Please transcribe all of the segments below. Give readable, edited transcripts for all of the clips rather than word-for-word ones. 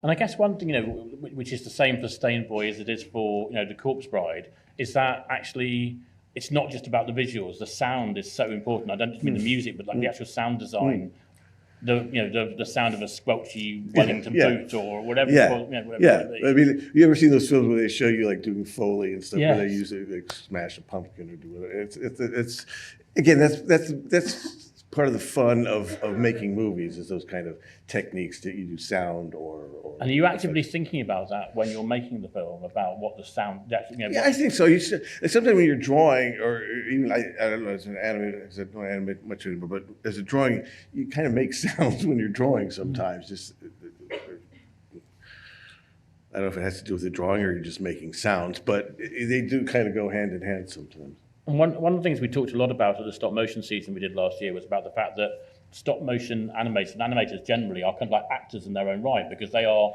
And I guess one thing, which is the same for Stain Boy as it is for, the Corpse Bride, is that actually it's not just about the visuals. The sound is so important. I don't just mean the music, but like the actual sound design. The sound of a squelchy Wellington boot or whatever. Whatever it might be. I mean, you ever seen those films where they show you like doing Foley and stuff, Yes. where they use it, like smash a pumpkin or do whatever. It's again, that's part of the fun of making movies, is those kind of techniques that you do sound or. And are you actively thinking about that when you're making the film, about what the sound actually? I think so. Sometimes when you're drawing, or even I don't know, as an animator, I don't animate much anymore, but as a drawing, you kind of make sounds when you're drawing sometimes. Just I don't know if it has to do with the drawing or you're just making sounds, but they do kind of go hand in hand sometimes. And one of the things we talked a lot about at the stop motion season we did last year was about the fact that stop motion animators and animators generally are kind of like actors in their own right, because they are,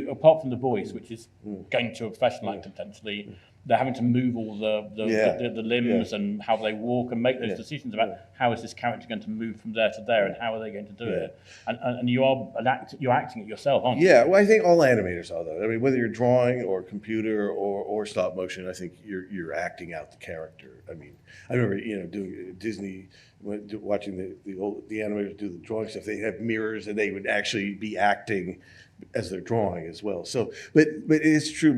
apart from the voice, which is going to a professional actor potentially, they're having to move all the limbs and how they walk and make those decisions about how is this character going to move from there to there and how are they going to do it. And you're acting it yourself, aren't you? Yeah, well, I think all animators are, though. I mean, whether you're drawing or computer or stop motion, I think you're acting out the character. I mean, I remember doing Disney, watching the animators do the drawing stuff. They have mirrors and they would actually be acting as they're drawing as well. So, but it is true,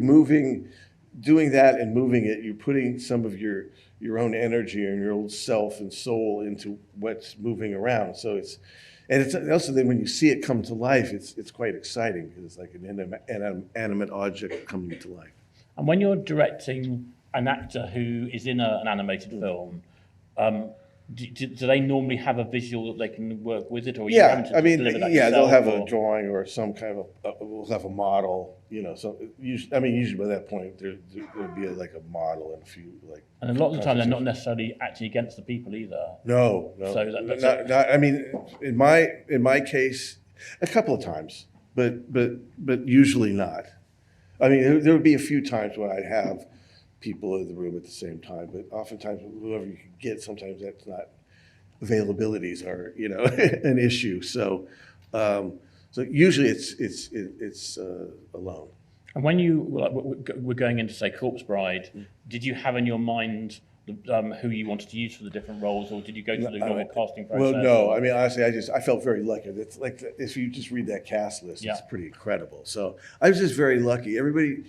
doing that and moving it, you're putting some of your own energy and your old self and soul into what's moving around. So it's also then when you see it come to life, it's quite exciting, because it's like an animate object coming to life. And when you're directing an actor who is in an animated film, do they normally have a visual that they can work with it, or you having to deliver that yourself, they'll have a drawing or some kind of we'll have a model, So usually by that point there'll be like a model and a few like. And a lot of the time they're not necessarily acting against the people either. No. So not, I mean, in my case, a couple of times, but usually not. I mean, there would be a few times when I'd have people in the room at the same time, but oftentimes whoever you can get, sometimes that's not, availabilities are an issue. So usually it's alone. And when you were going into, say, Corpse Bride, did you have in your mind who you wanted to use for the different roles, or did you go through the normal casting process? Well, no. I mean, honestly, I felt very lucky. It's like if you just read that cast list, it's pretty incredible. So I was just very lucky. Everybody